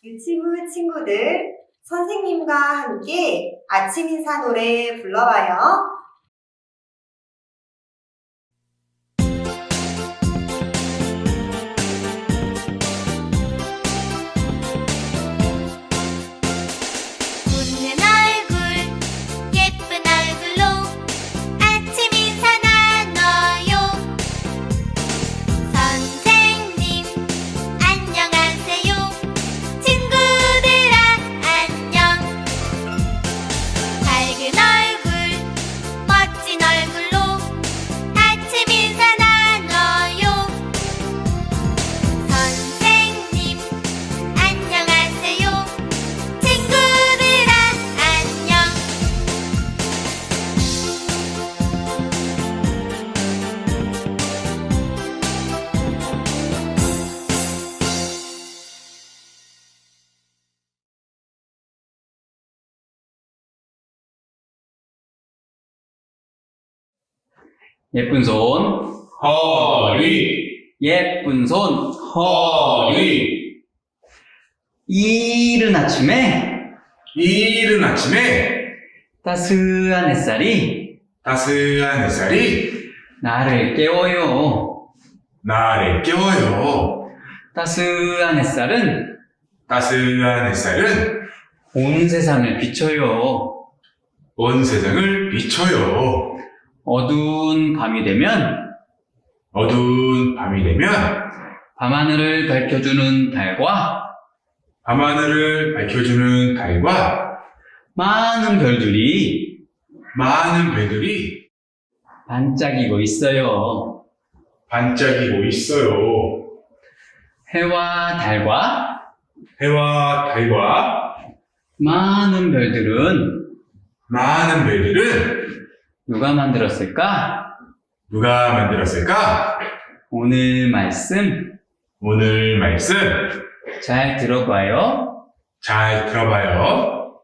유치부 친구들, 선생님과 함께 아침 인사 노래 불러봐요. 웃는 얼굴, 예쁜 얼굴로 아침 인사 나눠요. 선생님, 안녕하세요. 친구들아, 안녕. 밝은 얼굴, 멋진 얼굴로 아침 인사 나눠요. 선생님, 안녕하세요. 친구들아, 안녕. 예쁜 손, 허리, 예쁜 손, 허리. 이른 아침에 이른 아침에 따스한 햇살이 따스한 햇살이 나를 깨워요. 나를 깨워요. 따스한 햇살은 따스한 햇살은 온 세상을 비춰요. 온 세상을 비춰요. 어두운 밤이 되면 어두운 밤이 되면 밤하늘을 밝혀주는 달과 밤하늘을 밝혀주는 달과 많은 별들이 많은 별들이 반짝이고 있어요. 반짝이고 있어요. 해와 달과 해와 달과 많은 별들은 많은 별들은 누가 만들었을까? 누가 만들었을까? 오늘 말씀 오늘 말씀 잘 들어봐요. 잘 들어봐요.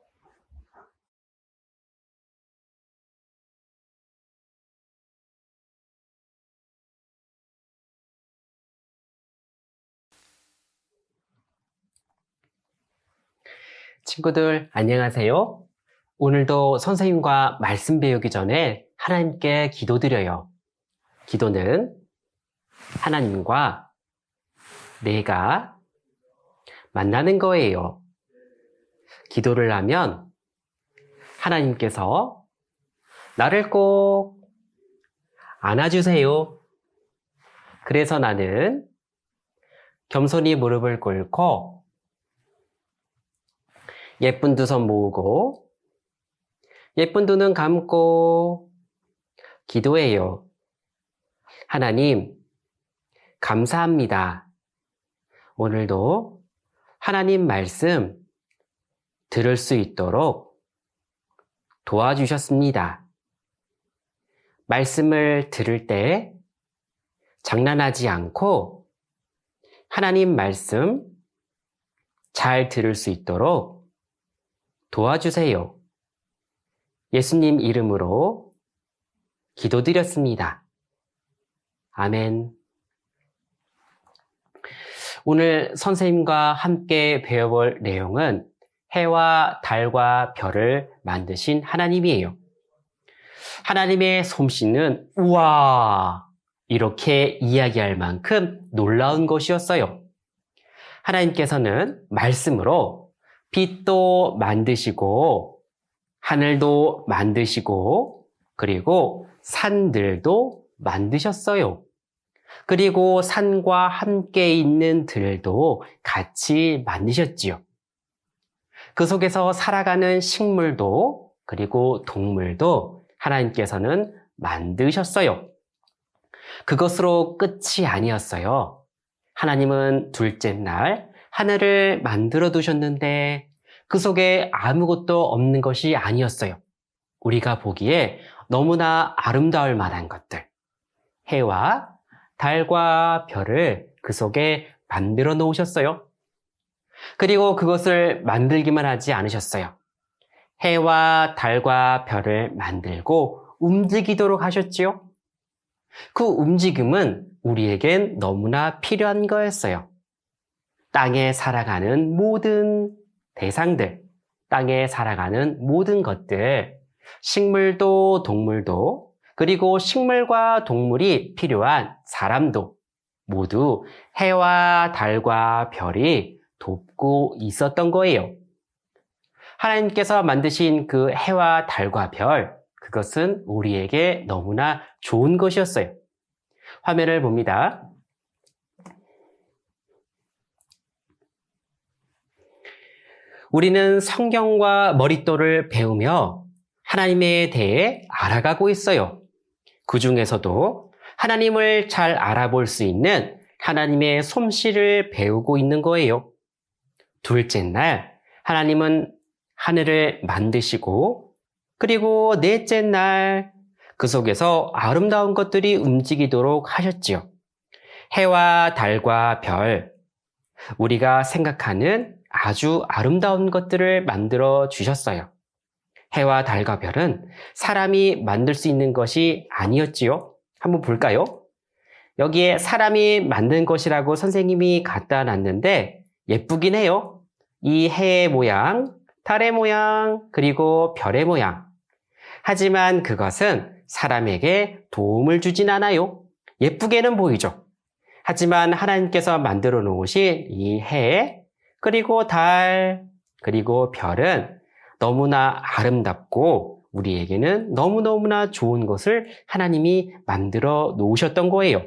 친구들 안녕하세요. 오늘도 선생님과 말씀 배우기 전에 하나님께 기도드려요. 기도는 하나님과 내가 만나는 거예요. 기도를 하면 하나님께서 나를 꼭 안아주세요. 그래서 나는 겸손히 무릎을 꿇고 예쁜 두 손 모으고 예쁜 두 눈 감고 기도해요. 하나님, 감사합니다. 오늘도 하나님 말씀 들을 수 있도록 도와주셨습니다. 말씀을 들을 때 장난하지 않고 하나님 말씀 잘 들을 수 있도록 도와주세요. 예수님 이름으로 기도드렸습니다. 아멘. 오늘 선생님과 함께 배워볼 내용은 해와 달과 별을 만드신 하나님이에요. 하나님의 솜씨는 우와! 이렇게 이야기할 만큼 놀라운 것이었어요. 하나님께서는 말씀으로 빛도 만드시고 하늘도 만드시고 그리고 산들도 만드셨어요. 그리고 산과 함께 있는 들도 같이 만드셨지요. 그 속에서 살아가는 식물도 그리고 동물도 하나님께서는 만드셨어요. 그것으로 끝이 아니었어요. 하나님은 둘째 날 하늘을 만들어 두셨는데 그 속에 아무것도 없는 것이 아니었어요. 우리가 보기에 너무나 아름다울 만한 것들, 해와 달과 별을 그 속에 만들어 놓으셨어요. 그리고 그것을 만들기만 하지 않으셨어요. 해와 달과 별을 만들고 움직이도록 하셨지요. 그 움직임은 우리에겐 너무나 필요한 거였어요. 땅에 살아가는 모든 대상들, 땅에 살아가는 모든 것들, 식물도 동물도, 그리고 식물과 동물이 필요한 사람도 모두 해와 달과 별이 돕고 있었던 거예요. 하나님께서 만드신 그 해와 달과 별, 그것은 우리에게 너무나 좋은 것이었어요. 화면을 봅니다. 우리는 성경과 머릿돌을 배우며 하나님에 대해 알아가고 있어요. 그 중에서도 하나님을 잘 알아볼 수 있는 하나님의 솜씨를 배우고 있는 거예요. 둘째 날, 하나님은 하늘을 만드시고, 그리고 넷째 날, 그 속에서 아름다운 것들이 움직이도록 하셨지요. 해와 달과 별, 우리가 생각하는 아주 아름다운 것들을 만들어 주셨어요. 해와 달과 별은 사람이 만들 수 있는 것이 아니었지요. 한번 볼까요? 여기에 사람이 만든 것이라고 선생님이 갖다 놨는데 예쁘긴 해요. 이 해의 모양, 달의 모양, 그리고 별의 모양. 하지만 그것은 사람에게 도움을 주진 않아요. 예쁘게는 보이죠. 하지만 하나님께서 만들어 놓으신 이 해, 그리고 달, 그리고 별은 너무나 아름답고 우리에게는 너무너무나 좋은 것을 하나님이 만들어 놓으셨던 거예요.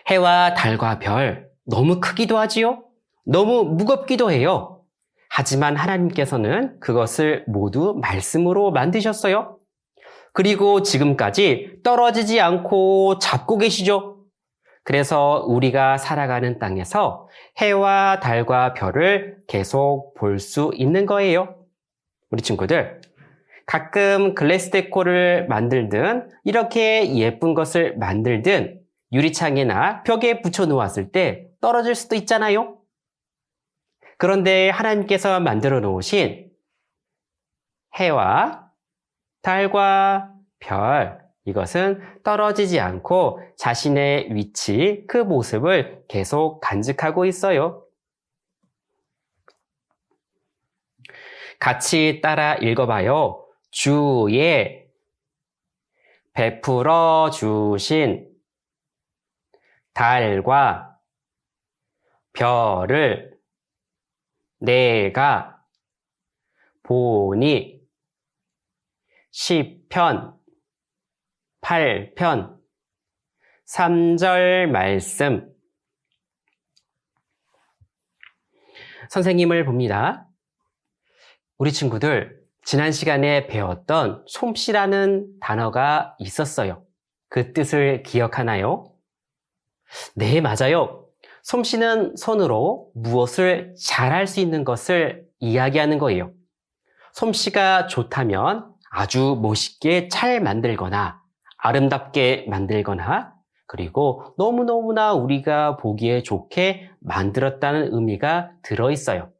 해와 달과 별, 너무 크기도 하지요? 너무 무겁기도 해요. 하지만 하나님께서는 그것을 모두 말씀으로 만드셨어요. 그리고 지금까지 떨어지지 않고 잡고 계시죠? 그래서 우리가 살아가는 땅에서 해와 달과 별을 계속 볼 수 있는 거예요. 우리 친구들, 가끔 글래스 데코를 만들든 이렇게 예쁜 것을 만들든 유리창이나 벽에 붙여 놓았을 때 떨어질 수도 있잖아요. 그런데 하나님께서 만들어 놓으신 해와 달과 별, 이것은 떨어지지 않고 자신의 위치, 그 모습을 계속 간직하고 있어요. 같이 따라 읽어봐요. 주의 베풀어 주신 달과 별을 내가 보니 10편, 8편, 3절 말씀. 선생님을 봅니다. 우리 친구들, 지난 시간에 배웠던 솜씨라는 단어가 있었어요. 그 뜻을 기억하나요? 네, 맞아요. 솜씨는 손으로 무엇을 잘할 수 있는 것을 이야기하는 거예요. 솜씨가 좋다면 아주 멋있게 잘 만들거나 아름답게 만들거나 그리고 너무너무나 우리가 보기에 좋게 만들었다는 의미가 들어있어요.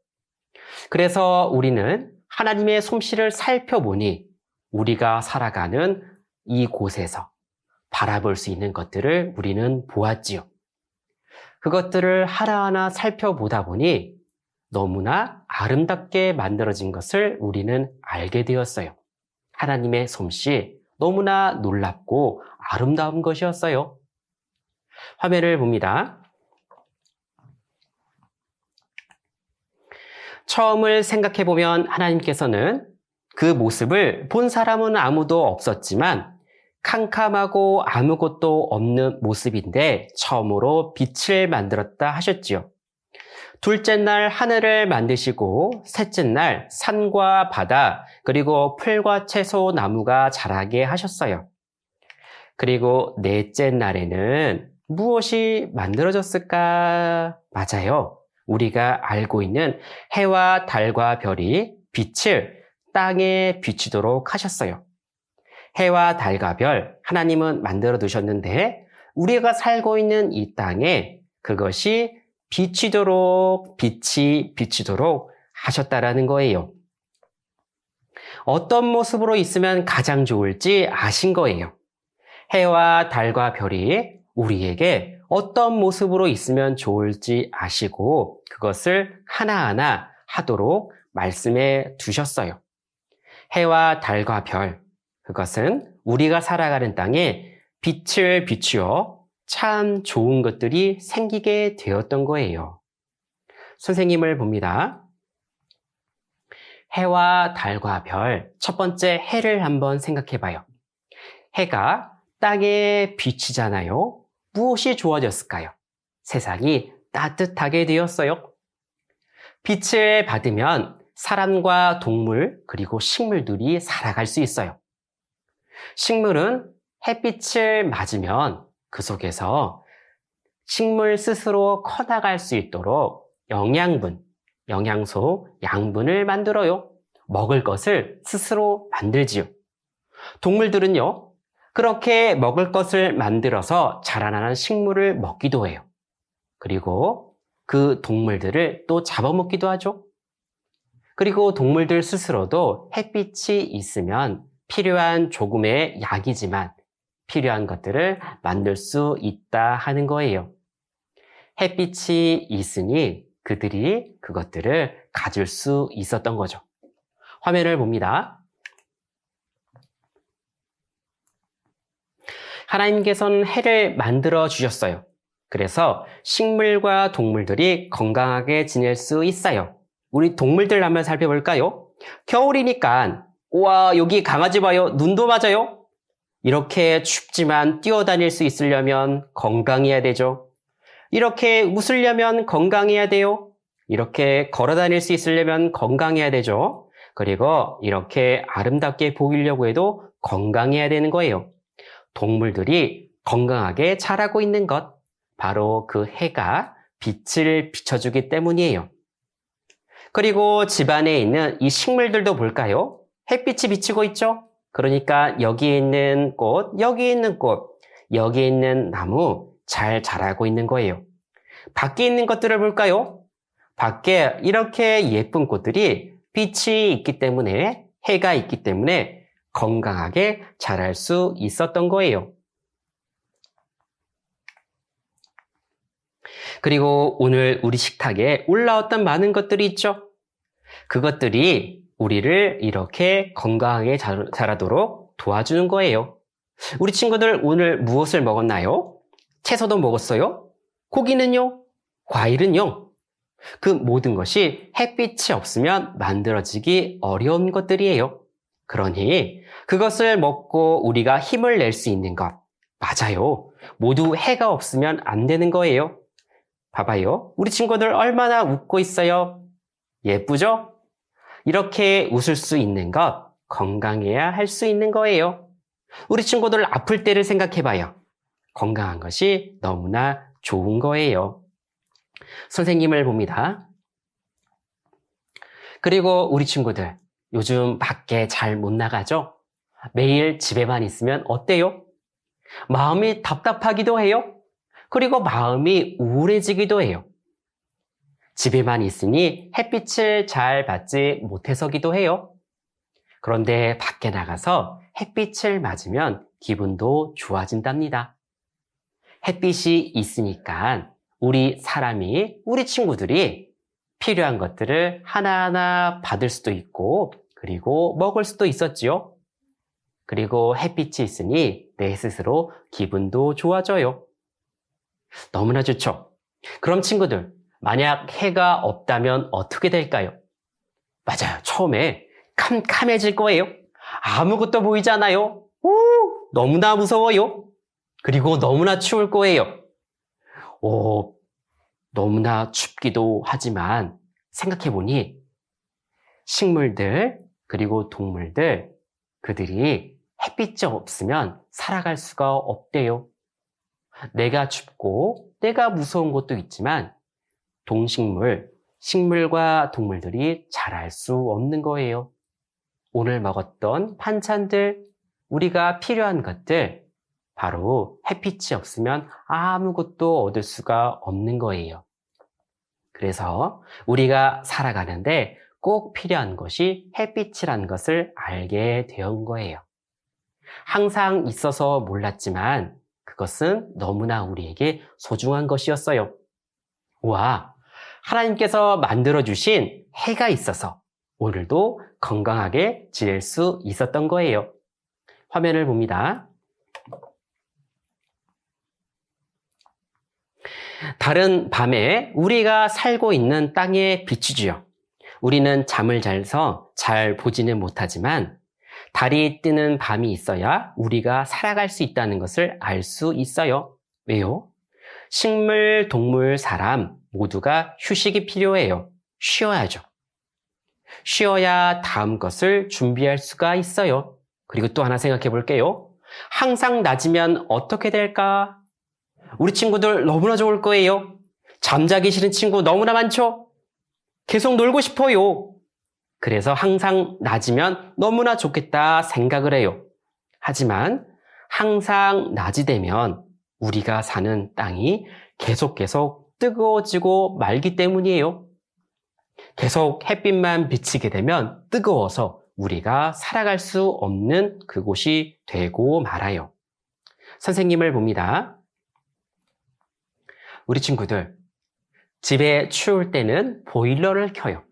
그래서 우리는 하나님의 솜씨를 살펴보니 우리가 살아가는 이곳에서 바라볼 수 있는 것들을 우리는 보았지요. 그것들을 하나하나 살펴보다 보니 너무나 아름답게 만들어진 것을 우리는 알게 되었어요. 하나님의 솜씨, 너무나 놀랍고 아름다운 것이었어요. 화면을 봅니다. 처음을 생각해보면 하나님께서는 그 모습을 본 사람은 아무도 없었지만 캄캄하고 아무것도 없는 모습인데 처음으로 빛을 만들었다 하셨지요. 둘째 날 하늘을 만드시고 셋째 날 산과 바다 그리고 풀과 채소 나무가 자라게 하셨어요. 그리고 넷째 날에는 무엇이 만들어졌을까? 맞아요. 우리가 알고 있는 해와 달과 별이 빛을 땅에 비추도록 하셨어요. 해와 달과 별, 하나님은 만들어 두셨는데 우리가 살고 있는 이 땅에 그것이 빛이 비치도록 하셨다라는 거예요. 어떤 모습으로 있으면 가장 좋을지 아신 거예요. 해와 달과 별이 우리에게 어떤 모습으로 있으면 좋을지 아시고 그것을 하나하나 하도록 말씀해 두셨어요. 해와 달과 별, 그것은 우리가 살아가는 땅에 빛을 비추어 참 좋은 것들이 생기게 되었던 거예요. 선생님을 봅니다. 해와 달과 별, 첫 번째 해를 한번 생각해 봐요. 해가 땅에 비치잖아요. 무엇이 좋아졌을까요? 세상이 따뜻하게 되었어요. 빛을 받으면 사람과 동물 그리고 식물들이 살아갈 수 있어요. 식물은 햇빛을 맞으면 그 속에서 식물 스스로 커나갈 수 있도록 영양분, 영양소, 양분을 만들어요. 먹을 것을 스스로 만들지요. 동물들은요, 그렇게 먹을 것을 만들어서 자라나는 식물을 먹기도 해요. 그리고 그 동물들을 또 잡아먹기도 하죠. 그리고 동물들 스스로도 햇빛이 있으면 필요한 조금의 약이지만 필요한 것들을 만들 수 있다 하는 거예요. 햇빛이 있으니 그들이 그것들을 가질 수 있었던 거죠. 화면을 봅니다. 하나님께서는 해를 만들어 주셨어요. 그래서 식물과 동물들이 건강하게 지낼 수 있어요. 우리 동물들 한번 살펴볼까요? 겨울이니까 우와 여기 강아지 봐요. 눈도 맞아요. 이렇게 춥지만 뛰어다닐 수 있으려면 건강해야 되죠. 이렇게 웃으려면 건강해야 돼요. 이렇게 걸어다닐 수 있으려면 건강해야 되죠. 그리고 이렇게 아름답게 보이려고 해도 건강해야 되는 거예요. 동물들이 건강하게 자라고 있는 것, 바로 그 해가 빛을 비춰주기 때문이에요. 그리고 집안에 있는 이 식물들도 볼까요? 햇빛이 비치고 있죠? 그러니까 여기 있는 꽃, 여기 있는 꽃, 여기 있는 나무 잘 자라고 있는 거예요. 밖에 있는 것들을 볼까요? 밖에 이렇게 예쁜 꽃들이 빛이 있기 때문에, 해가 있기 때문에 건강하게 자랄 수 있었던 거예요. 그리고 오늘 우리 식탁에 올라왔던 많은 것들이 있죠? 그것들이 우리를 이렇게 건강하게 자라도록 도와주는 거예요. 우리 친구들 오늘 무엇을 먹었나요? 채소도 먹었어요? 고기는요? 과일은요? 그 모든 것이 햇빛이 없으면 만들어지기 어려운 것들이에요. 그러니 그것을 먹고 우리가 힘을 낼 수 있는 것, 맞아요. 모두 해가 없으면 안 되는 거예요. 봐봐요. 우리 친구들 얼마나 웃고 있어요? 예쁘죠? 이렇게 웃을 수 있는 것, 건강해야 할 수 있는 거예요. 우리 친구들 아플 때를 생각해봐요. 건강한 것이 너무나 좋은 거예요. 선생님을 봅니다. 그리고 우리 친구들, 요즘 밖에 잘 못 나가죠? 매일 집에만 있으면 어때요? 마음이 답답하기도 해요. 그리고 마음이 우울해지기도 해요. 집에만 있으니 햇빛을 잘 받지 못해서기도 해요. 그런데 밖에 나가서 햇빛을 맞으면 기분도 좋아진답니다. 햇빛이 있으니까 우리 사람이, 우리 친구들이 필요한 것들을 하나하나 받을 수도 있고, 그리고 먹을 수도 있었지요. 그리고 햇빛이 있으니 내 스스로 기분도 좋아져요. 너무나 좋죠? 그럼 친구들, 만약 해가 없다면 어떻게 될까요? 맞아요. 처음에 캄캄해질 거예요. 아무것도 보이지 않아요. 너무나 무서워요. 그리고 너무나 추울 거예요. 너무나 춥기도 하지만 생각해보니 식물들 그리고 동물들, 그들이 햇빛이 없으면 살아갈 수가 없대요. 내가 춥고 내가 무서운 것도 있지만 식물과 동물들이 자랄 수 없는 거예요. 오늘 먹었던 반찬들, 우리가 필요한 것들, 바로 햇빛이 없으면 아무것도 얻을 수가 없는 거예요. 그래서 우리가 살아가는데 꼭 필요한 것이 햇빛이라는 것을 알게 된 거예요. 항상 있어서 몰랐지만 그것은 너무나 우리에게 소중한 것이었어요. 와, 하나님께서 만들어주신 해가 있어서 오늘도 건강하게 지낼 수 있었던 거예요. 화면을 봅니다. 달은 밤에 우리가 살고 있는 땅에 비추지요. 우리는 잠을 자서 잘 보지는 못하지만 달이 뜨는 밤이 있어야 우리가 살아갈 수 있다는 것을 알 수 있어요. 왜요? 식물, 동물, 사람 모두가 휴식이 필요해요. 쉬어야죠. 쉬어야 다음 것을 준비할 수가 있어요. 그리고 또 하나 생각해 볼게요. 항상 낮이면 어떻게 될까? 우리 친구들 너무나 좋을 거예요. 잠자기 싫은 친구 너무나 많죠? 계속 놀고 싶어요. 그래서 항상 낮이면 너무나 좋겠다 생각을 해요. 하지만 항상 낮이 되면 우리가 사는 땅이 계속 뜨거워지고 말기 때문이에요. 계속 햇빛만 비치게 되면 뜨거워서 우리가 살아갈 수 없는 그곳이 되고 말아요. 선생님을 봅니다. 우리 친구들, 집에 추울 때는 보일러를 켜요.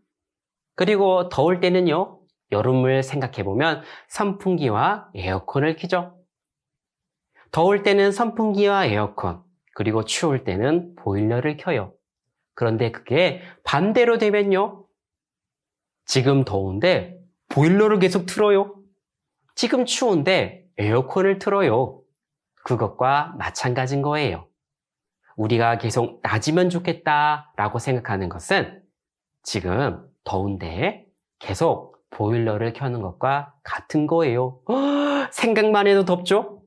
그리고 더울 때는요, 여름을 생각해보면 선풍기와 에어컨을 켜죠. 더울 때는 선풍기와 에어컨, 그리고 추울 때는 보일러를 켜요. 그런데 그게 반대로 되면요, 지금 더운데 보일러를 계속 틀어요. 지금 추운데 에어컨을 틀어요. 그것과 마찬가지인 거예요. 우리가 계속 낮이면 좋겠다라고 생각하는 것은 지금 더운데 계속 보일러를 켜는 것과 같은 거예요. 생각만 해도 덥죠?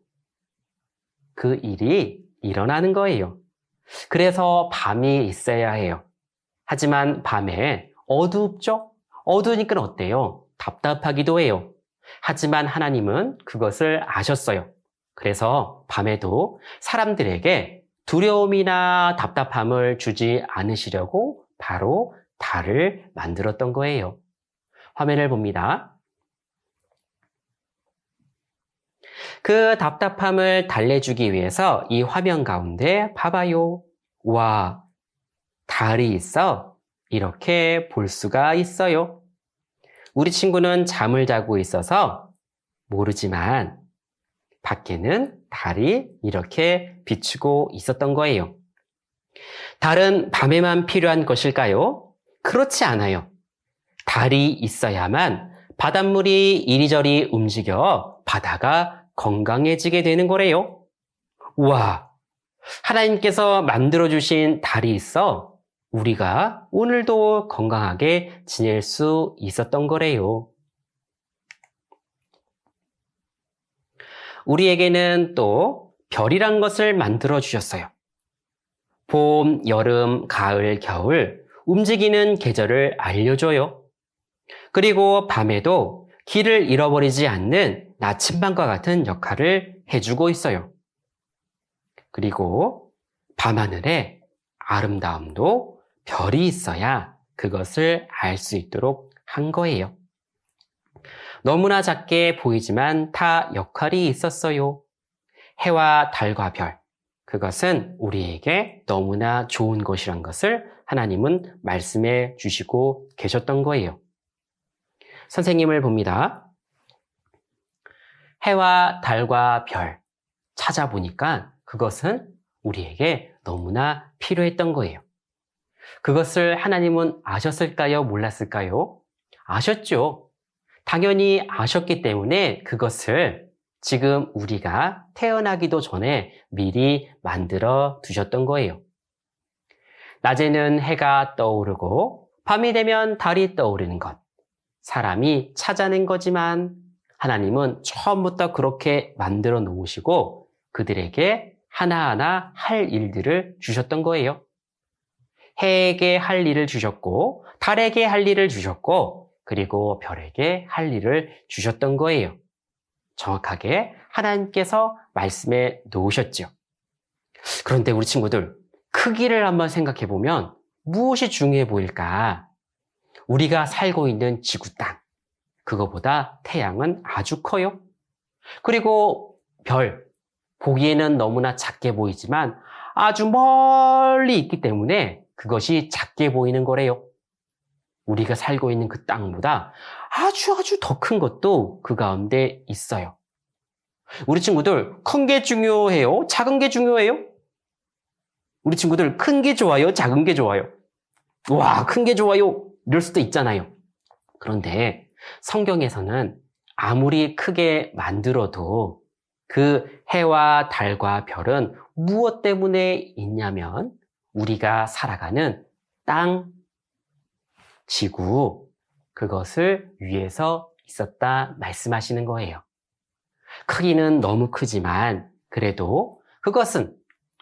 그 일이 일어나는 거예요. 그래서 밤이 있어야 해요. 하지만 밤에 어둡죠? 어두우니까 어때요? 답답하기도 해요. 하지만 하나님은 그것을 아셨어요. 그래서 밤에도 사람들에게 두려움이나 답답함을 주지 않으시려고 바로 달을 만들었던 거예요. 화면을 봅니다. 그 답답함을 달래주기 위해서 이 화면 가운데 봐봐요. 와, 달이 있어. 이렇게 볼 수가 있어요. 우리 친구는 잠을 자고 있어서 모르지만 밖에는 달이 이렇게 비추고 있었던 거예요. 달은 밤에만 필요한 것일까요? 그렇지 않아요. 달이 있어야만 바닷물이 이리저리 움직여 바다가 건강해지게 되는 거래요. 우와, 하나님께서 만들어주신 달이 있어 우리가 오늘도 건강하게 지낼 수 있었던 거래요. 우리에게는 또 별이란 것을 만들어 주셨어요. 봄, 여름, 가을, 겨울 움직이는 계절을 알려줘요. 그리고 밤에도 길을 잃어버리지 않는 나침반과 같은 역할을 해주고 있어요. 그리고 밤하늘에 아름다움도 별이 있어야 그것을 알 수 있도록 한 거예요. 너무나 작게 보이지만 다 역할이 있었어요. 해와 달과 별, 그것은 우리에게 너무나 좋은 것이란 것을 하나님은 말씀해 주시고 계셨던 거예요. 선생님을 봅니다. 해와 달과 별 찾아보니까 그것은 우리에게 너무나 필요했던 거예요. 그것을 하나님은 아셨을까요? 몰랐을까요? 아셨죠. 당연히 아셨기 때문에 그것을 지금 우리가 태어나기도 전에 미리 만들어 두셨던 거예요. 낮에는 해가 떠오르고 밤이 되면 달이 떠오르는 것. 사람이 찾아낸 거지만 하나님은 처음부터 그렇게 만들어 놓으시고 그들에게 하나하나 할 일들을 주셨던 거예요. 해에게 할 일을 주셨고 달에게 할 일을 주셨고 그리고 별에게 할 일을 주셨던 거예요. 정확하게 하나님께서 말씀해 놓으셨죠. 그런데 우리 친구들, 크기를 한번 생각해 보면 무엇이 중요해 보일까? 우리가 살고 있는 지구 땅, 그거보다 태양은 아주 커요. 그리고 별, 보기에는 너무나 작게 보이지만 아주 멀리 있기 때문에 그것이 작게 보이는 거래요. 우리가 살고 있는 그 땅보다 아주 더 큰 것도 그 가운데 있어요. 우리 친구들, 큰 게 중요해요? 작은 게 중요해요? 우리 친구들, 큰 게 좋아요? 작은 게 좋아요? 와, 큰 게 좋아요? 이럴 수도 있잖아요. 그런데 성경에서는 아무리 크게 만들어도 그 해와 달과 별은 무엇 때문에 있냐면 우리가 살아가는 땅, 지구, 그것을 위해서 있었다 말씀하시는 거예요. 크기는 너무 크지만 그래도 그것은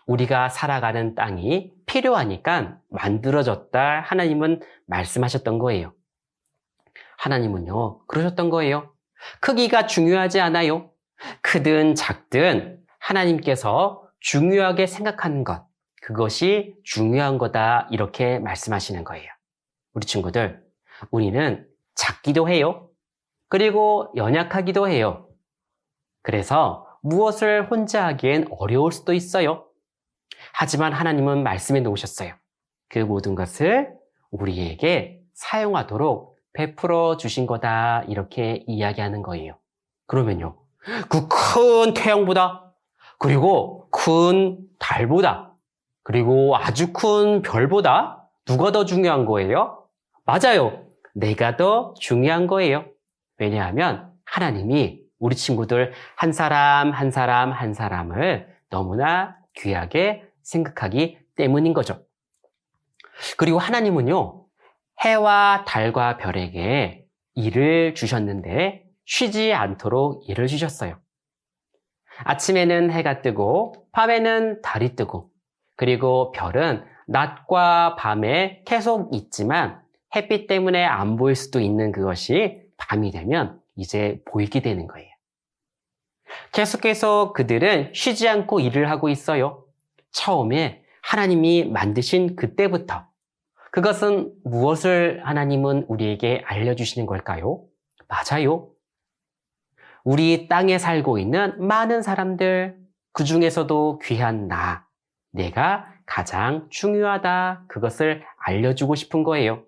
우리가 살아가는 땅이 필요하니까 만들어졌다 하나님은 말씀하셨던 거예요. 하나님은요, 그러셨던 거예요. 크기가 중요하지 않아요. 크든 작든 하나님께서 중요하게 생각하는 것, 그것이 중요한 거다 이렇게 말씀하시는 거예요. 우리 친구들, 우리는 작기도 해요. 그리고 연약하기도 해요. 그래서 무엇을 혼자 하기엔 어려울 수도 있어요. 하지만 하나님은 말씀해 놓으셨어요. 그 모든 것을 우리에게 사용하도록 베풀어 주신 거다 이렇게 이야기하는 거예요. 그러면요, 그 큰 태양보다, 그리고 큰 달보다, 그리고 아주 큰 별보다 누가 더 중요한 거예요? 맞아요. 내가 더 중요한 거예요. 왜냐하면 하나님이 우리 친구들 한 사람 한 사람을 너무나 귀하게 생각하기 때문인 거죠. 그리고 하나님은요, 해와 달과 별에게 일을 주셨는데 쉬지 않도록 일을 주셨어요. 아침에는 해가 뜨고 밤에는 달이 뜨고, 그리고 별은 낮과 밤에 계속 있지만 햇빛 때문에 안 보일 수도 있는 그것이 밤이 되면 이제 보이게 되는 거예요. 계속해서 그들은 쉬지 않고 일을 하고 있어요. 처음에 하나님이 만드신 그때부터. 그것은 무엇을 하나님은 우리에게 알려주시는 걸까요? 맞아요. 우리 땅에 살고 있는 많은 사람들, 그 중에서도 귀한 내가 가장 중요하다. 그것을 알려주고 싶은 거예요.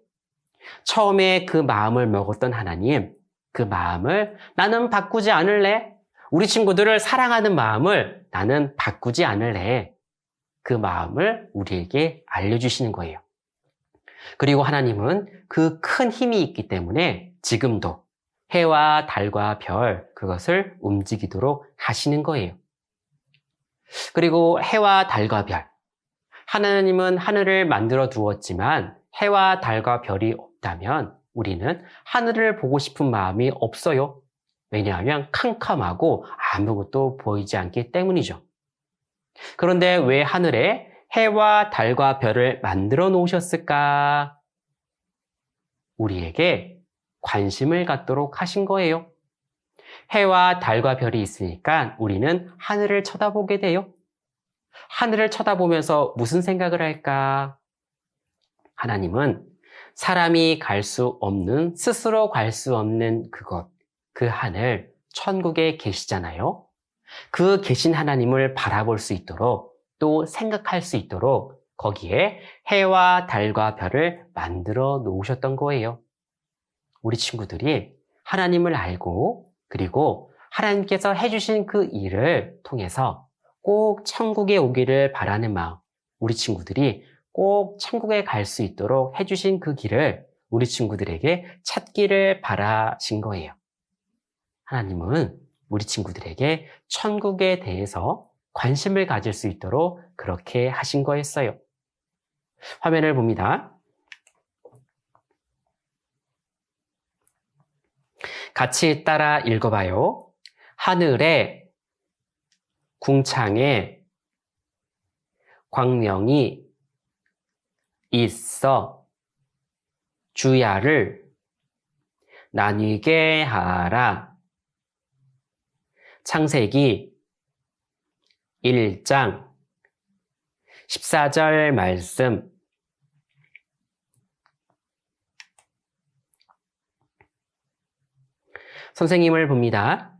처음에 그 마음을 먹었던 하나님, 그 마음을 나는 바꾸지 않을래. 우리 친구들을 사랑하는 마음을 나는 바꾸지 않을래. 그 마음을 우리에게 알려주시는 거예요. 그리고 하나님은 그 큰 힘이 있기 때문에 지금도 해와 달과 별, 그것을 움직이도록 하시는 거예요. 그리고 해와 달과 별. 하나님은 하늘을 만들어 두었지만 해와 달과 별이 없다면 우리는 하늘을 보고 싶은 마음이 없어요. 왜냐하면 캄캄하고 아무것도 보이지 않기 때문이죠. 그런데 왜 하늘에 해와 달과 별을 만들어 놓으셨을까? 우리에게 관심을 갖도록 하신 거예요. 해와 달과 별이 있으니까 우리는 하늘을 쳐다보게 돼요. 하늘을 쳐다보면서 무슨 생각을 할까? 하나님은 사람이 갈 수 없는, 스스로 갈 수 없는 그것, 그 하늘, 천국에 계시잖아요. 그 계신 하나님을 바라볼 수 있도록, 또 생각할 수 있도록 거기에 해와 달과 별을 만들어 놓으셨던 거예요. 우리 친구들이 하나님을 알고, 그리고 하나님께서 해주신 그 일을 통해서 꼭 천국에 오기를 바라는 마음, 우리 친구들이 꼭 천국에 갈 수 있도록 해주신 그 길을 우리 친구들에게 찾기를 바라신 거예요. 하나님은 우리 친구들에게 천국에 대해서 관심을 가질 수 있도록 그렇게 하신 거였어요. 화면을 봅니다. 같이 따라 읽어봐요. 하늘에 궁창에 광명이 있어 주야를 나뉘게 하라. 창세기 1장 14절 말씀. 선생님을 봅니다.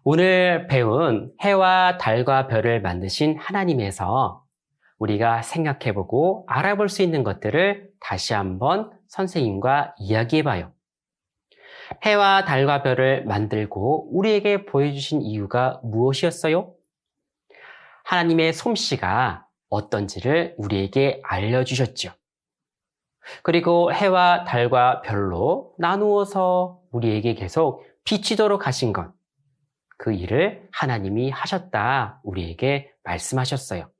오늘 배운 해와 달과 별을 만드신 하나님에서 우리가 생각해보고 알아볼 수 있는 것들을 다시 한번 선생님과 이야기해봐요. 해와 달과 별을 만들고 우리에게 보여주신 이유가 무엇이었어요? 하나님의 솜씨가 어떤지를 우리에게 알려주셨죠. 그리고 해와 달과 별로 나누어서 우리에게 계속 비치도록 하신 것, 그 일을 하나님이 하셨다 우리에게 말씀하셨어요.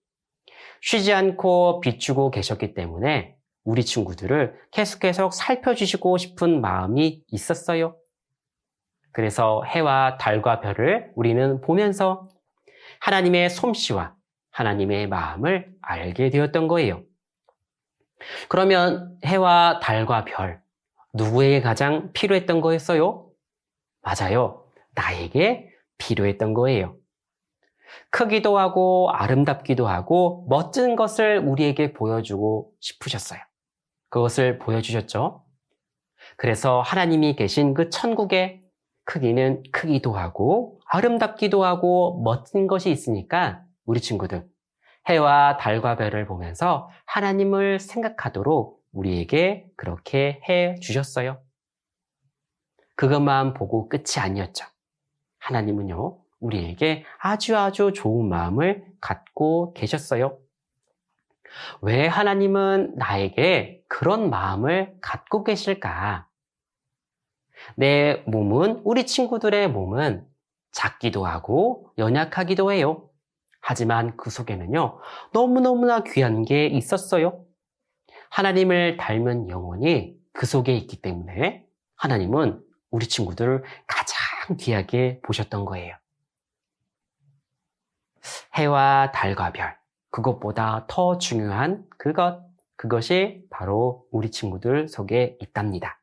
쉬지 않고 비추고 계셨기 때문에 우리 친구들을 계속 살펴주시고 싶은 마음이 있었어요. 그래서 해와 달과 별을 우리는 보면서 하나님의 솜씨와 하나님의 마음을 알게 되었던 거예요. 그러면 해와 달과 별, 누구에게 가장 필요했던 거였어요? 맞아요. 나에게 필요했던 거예요. 크기도 하고 아름답기도 하고 멋진 것을 우리에게 보여주고 싶으셨어요. 그것을 보여주셨죠. 그래서 하나님이 계신 그 천국에 크기는 크기도 하고 아름답기도 하고 멋진 것이 있으니까 우리 친구들 해와 달과 별을 보면서 하나님을 생각하도록 우리에게 그렇게 해 주셨어요. 그것만 보고 끝이 아니었죠. 하나님은요, 우리에게 아주 좋은 마음을 갖고 계셨어요. 왜 하나님은 나에게 그런 마음을 갖고 계실까? 내 몸은, 우리 친구들의 몸은 작기도 하고 연약하기도 해요. 하지만 그 속에는요, 너무너무나 귀한 게 있었어요. 하나님을 닮은 영혼이 그 속에 있기 때문에 하나님은 우리 친구들을 가장 귀하게 보셨던 거예요. 해와 달과 별, 그것보다 더 중요한 그것이 바로 우리 친구들 속에 있답니다.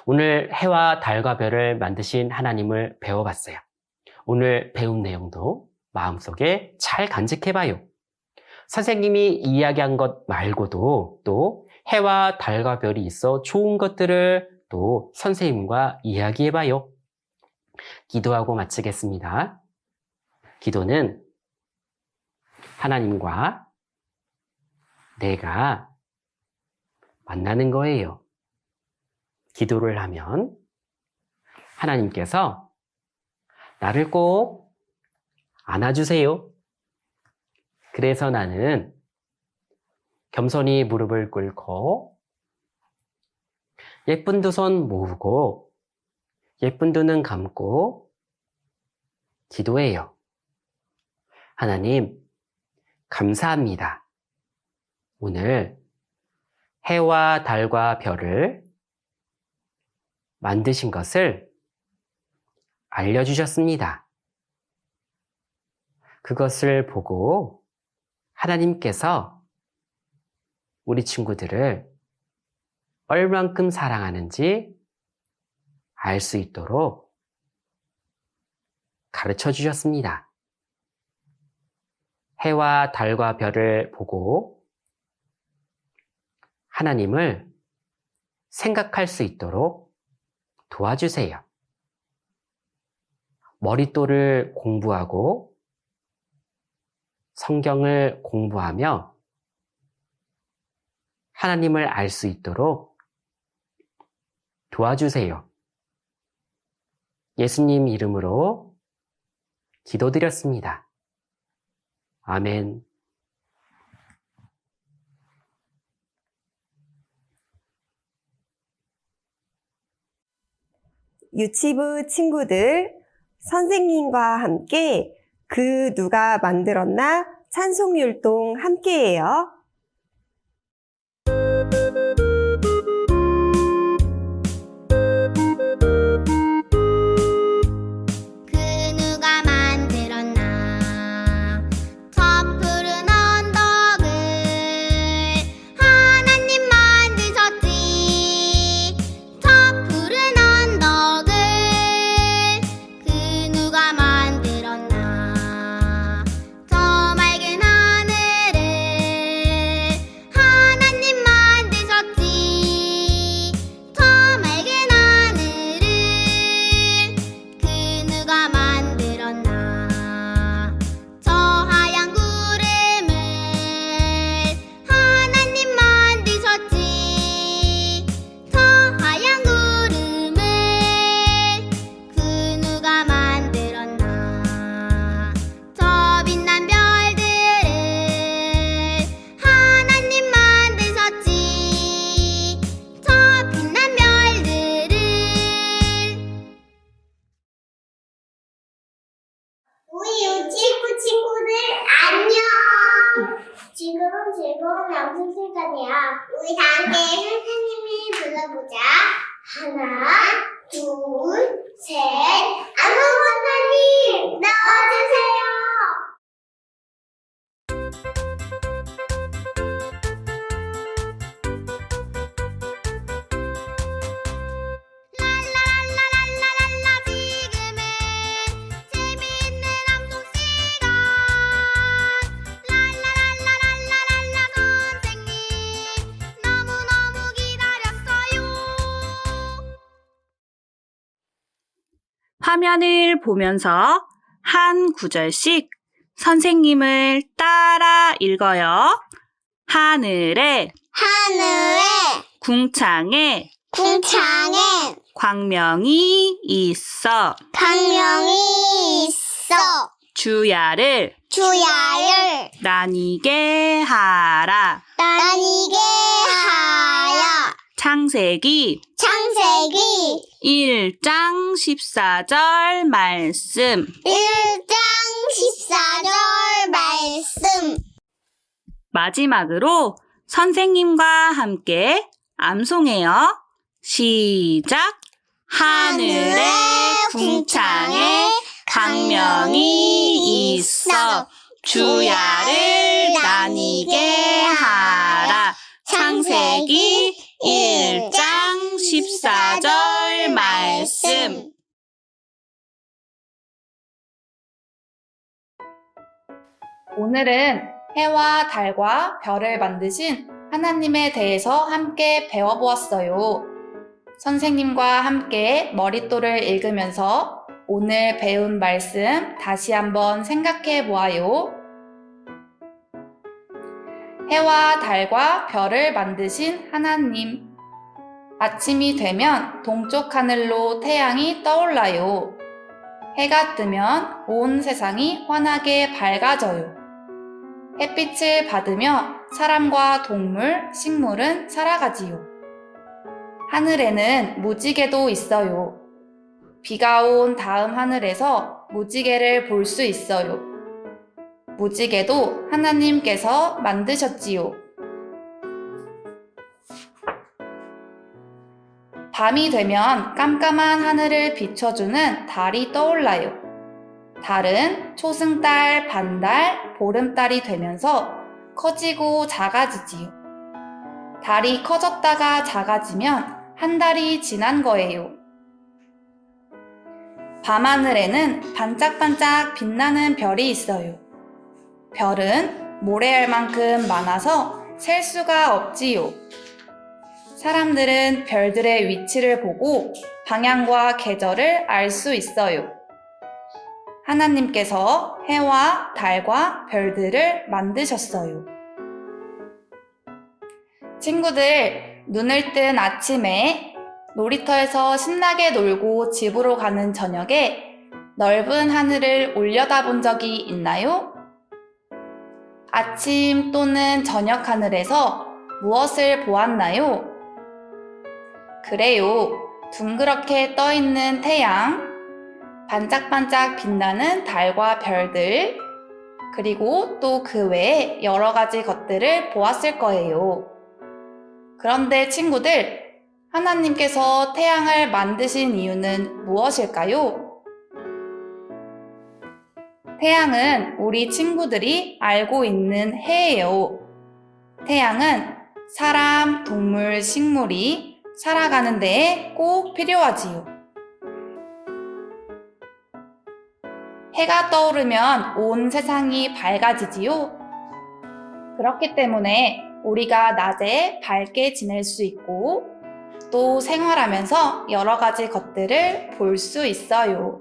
오늘 해와 달과 별을 만드신 하나님을 배워봤어요. 오늘 배운 내용도 마음속에 잘 간직해봐요. 선생님이 이야기한 것 말고도 또 해와 달과 별이 있어 좋은 것들을 또 선생님과 이야기해봐요. 기도하고 마치겠습니다. 기도는 하나님과 내가 만나는 거예요. 기도를 하면 하나님께서 나를 꼭 안아주세요. 그래서 나는 겸손히 무릎을 꿇고 예쁜 두 손 모으고 예쁜 두 눈 감고 기도해요. 하나님, 감사합니다. 오늘 해와 달과 별을 만드신 것을 알려주셨습니다. 그것을 보고 하나님께서 우리 친구들을 얼만큼 사랑하는지 알 수 있도록 가르쳐 주셨습니다. 해와 달과 별을 보고 하나님을 생각할 수 있도록 도와주세요. 머릿돌을 공부하고 성경을 공부하며 하나님을 알 수 있도록 도와주세요. 예수님 이름으로 기도드렸습니다. 아멘. 유치부 친구들, 선생님과 함께 그 누가 만들었나 찬송율동 함께해요. 그 누가 만들었나 저 푸른 언덕을 하나님 만드셨지 저 푸른 언덕을 그 누가 만들었나 저 맑은 하늘을 우리 다 함께 선생님이 불러보자. 하나, 둘, 셋. 안녕 선생님, 나와주세요. 랄라랄라랄라랄라 지금은 재미있는 암송 시간. 랄라랄라랄라랄라 선생님 너무너무 기다렸어요. 화면을 보면서 한 구절씩 선생님을 따라 읽어요. 하늘에, 궁창에, 광명이 있어. 주야를 나뉘게 하라. 창세기 1장 14절 말씀. 마지막으로 선생님과 함께 암송해요. 시작! 하늘에 궁창에 광명이 있어. 주야를 나뉘게 하라. 창세기 1장 14절 말씀. 오늘은 해와 달과 별을 만드신 하나님에 대해서 함께 배워보았어요. 선생님과 함께 머릿돌을 읽으면서 오늘 배운 말씀 다시 한번 생각해 보아요. 해와 달과 별을 만드신 하나님. 아침이 되면 동쪽 하늘로 태양이 떠올라요. 해가 뜨면 온 세상이 환하게 밝아져요. 햇빛을 받으며 사람과 동물, 식물은 살아가지요. 하늘에는 무지개도 있어요. 비가 온 다음 하늘에서 무지개를 볼 수 있어요. 무지개도 하나님께서 만드셨지요. 밤이 되면 깜깜한 하늘을 비춰주는 달이 떠올라요. 달은 초승달, 반달, 보름달이 되면서 커지고 작아지지요. 달이 커졌다가 작아지면 한 달이 지난 거예요. 밤하늘에는 반짝반짝 빛나는 별이 있어요. 별은 모래알만큼 많아서 셀 수가 없지요. 사람들은 별들의 위치를 보고 방향과 계절을 알 수 있어요. 하나님께서 해와 달과 별들을 만드셨어요. 친구들, 눈을 뜬 아침에 놀이터에서 신나게 놀고 집으로 가는 저녁에 넓은 하늘을 올려다본 적이 있나요? 아침 또는 저녁 하늘에서 무엇을 보았나요? 그래요. 둥그렇게 떠있는 태양, 반짝반짝 빛나는 달과 별들, 그리고 또 그 외에 여러 가지 것들을 보았을 거예요. 그런데 친구들, 하나님께서 태양을 만드신 이유는 무엇일까요? 태양은 우리 친구들이 알고 있는 해예요. 태양은 사람, 동물, 식물이 살아가는 데에 꼭 필요하지요. 해가 떠오르면 온 세상이 밝아지지요. 그렇기 때문에 우리가 낮에 밝게 지낼 수 있고 또 생활하면서 여러 가지 것들을 볼 수 있어요.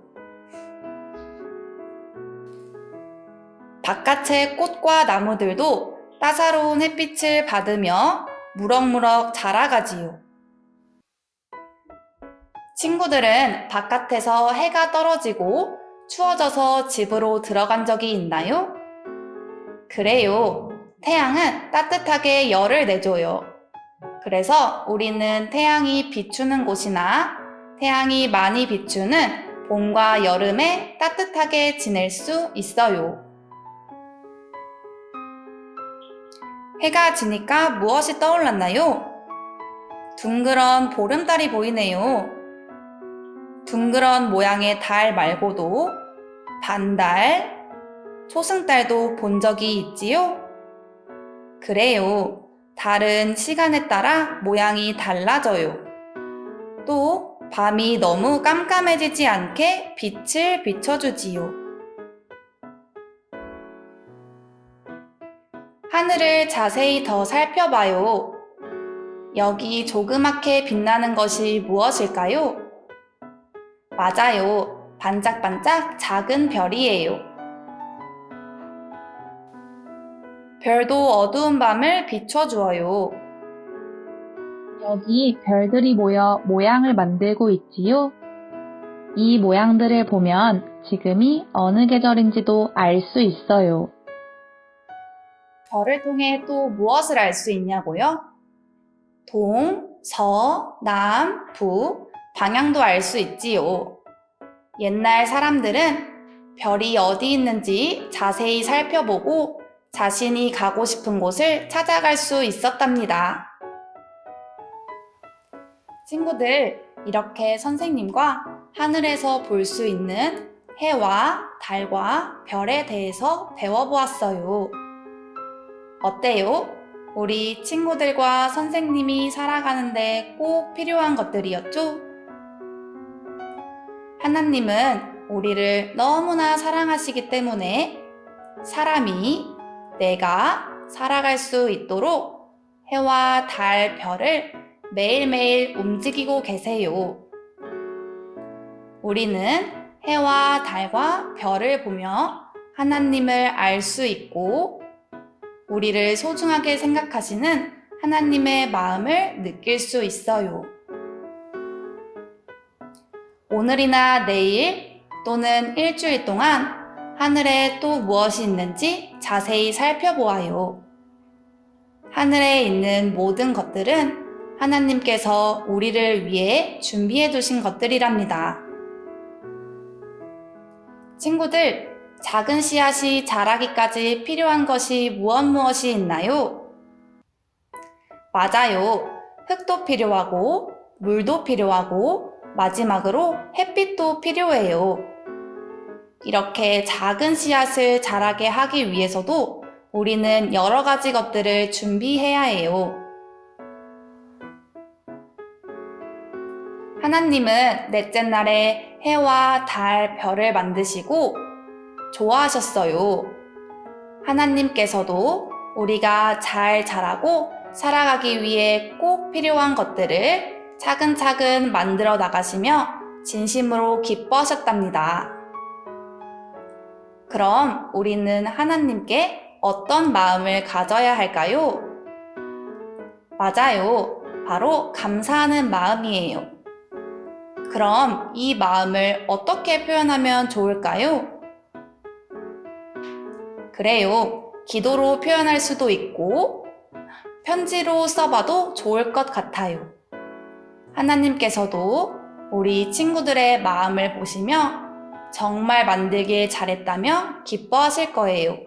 바깥의 꽃과 나무들도 따사로운 햇빛을 받으며 무럭무럭 자라가지요. 친구들은 바깥에서 해가 떨어지고 추워져서 집으로 들어간 적이 있나요? 그래요. 태양은 따뜻하게 열을 내줘요. 그래서 우리는 태양이 비추는 곳이나 태양이 많이 비추는 봄과 여름에 따뜻하게 지낼 수 있어요. 해가 지니까 무엇이 떠올랐나요? 둥그런 보름달이 보이네요. 둥그런 모양의 달 말고도 반달, 초승달도 본 적이 있지요? 그래요. 달은 시간에 따라 모양이 달라져요. 또 밤이 너무 깜깜해지지 않게 빛을 비춰주지요. 하늘을 자세히 더 살펴봐요. 여기 조그맣게 빛나는 것이 무엇일까요? 맞아요. 반짝반짝 작은 별이에요. 별도 어두운 밤을 비춰주어요. 여기 별들이 모여 모양을 만들고 있지요? 이 모양들을 보면 지금이 어느 계절인지도 알 수 있어요. 별을 통해 또 무엇을 알 수 있냐고요? 동, 서, 남, 북, 방향도 알 수 있지요. 옛날 사람들은 별이 어디 있는지 자세히 살펴보고 자신이 가고 싶은 곳을 찾아갈 수 있었답니다. 친구들, 이렇게 선생님과 하늘에서 볼 수 있는 해와 달과 별에 대해서 배워보았어요. 어때요? 우리 친구들과 선생님이 살아가는데 꼭 필요한 것들이었죠? 하나님은 우리를 너무나 사랑하시기 때문에 사람이, 내가 살아갈 수 있도록 해와 달, 별을 매일매일 움직이고 계세요. 우리는 해와 달과 별을 보며 하나님을 알 수 있고 우리를 소중하게 생각하시는 하나님의 마음을 느낄 수 있어요. 오늘이나 내일 또는 일주일 동안 하늘에 또 무엇이 있는지 자세히 살펴보아요. 하늘에 있는 모든 것들은 하나님께서 우리를 위해 준비해 두신 것들이랍니다. 친구들, 작은 씨앗이 자라기까지 필요한 것이 무엇이 있나요? 맞아요. 흙도 필요하고, 물도 필요하고, 마지막으로 햇빛도 필요해요. 이렇게 작은 씨앗을 자라게 하기 위해서도 우리는 여러 가지 것들을 준비해야 해요. 하나님은 넷째 날에 해와 달, 별을 만드시고 좋아하셨어요. 하나님께서도 우리가 잘 자라고 살아가기 위해 꼭 필요한 것들을 차근차근 만들어 나가시며 진심으로 기뻐하셨답니다. 그럼 우리는 하나님께 어떤 마음을 가져야 할까요? 맞아요. 바로 감사하는 마음이에요. 그럼 이 마음을 어떻게 표현하면 좋을까요? 그래요. 기도로 표현할 수도 있고 편지로 써봐도 좋을 것 같아요. 하나님께서도 우리 친구들의 마음을 보시며 정말 만들길 잘했다며 기뻐하실 거예요.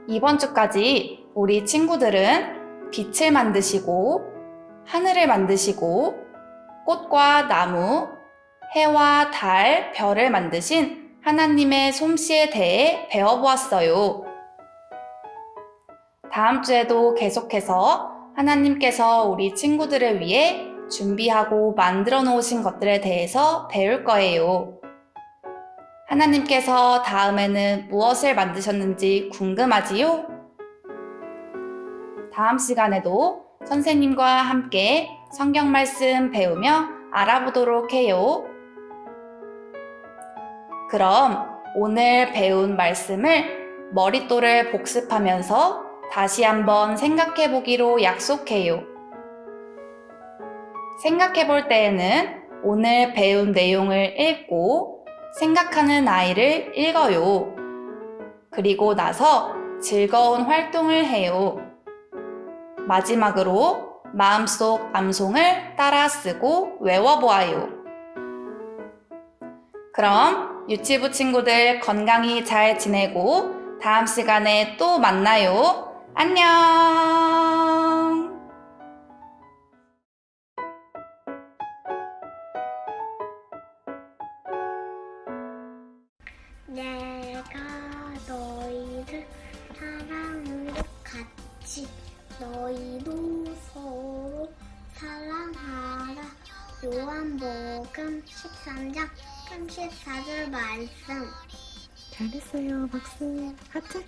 이번 주까지 우리 친구들은 빛을 만드시고 하늘을 만드시고 꽃과 나무, 해와 달, 별을 만드신 하나님의 솜씨에 대해 배워보았어요. 다음 주에도 계속해서 하나님께서 우리 친구들을 위해 준비하고 만들어 놓으신 것들에 대해서 배울 거예요. 하나님께서 다음에는 무엇을 만드셨는지 궁금하지요? 다음 시간에도 선생님과 함께 성경 말씀 배우며 알아보도록 해요. 그럼 오늘 배운 말씀을 머릿돌을 복습하면서 다시 한번 생각해 보기로 약속해요. 생각해 볼 때에는 오늘 배운 내용을 읽고 생각하는 아이를 읽어요. 그리고 나서 즐거운 활동을 해요. 마지막으로 마음속 암송을 따라 쓰고 외워보아요. 그럼 유치부 친구들 건강히 잘 지내고 다음 시간에 또 만나요. 안녕! 내가 너희를 사랑으로 같이 너희도 서로 사랑하라. 요한복음 13장 34절 말씀. 잘했어요. 박수. 하트.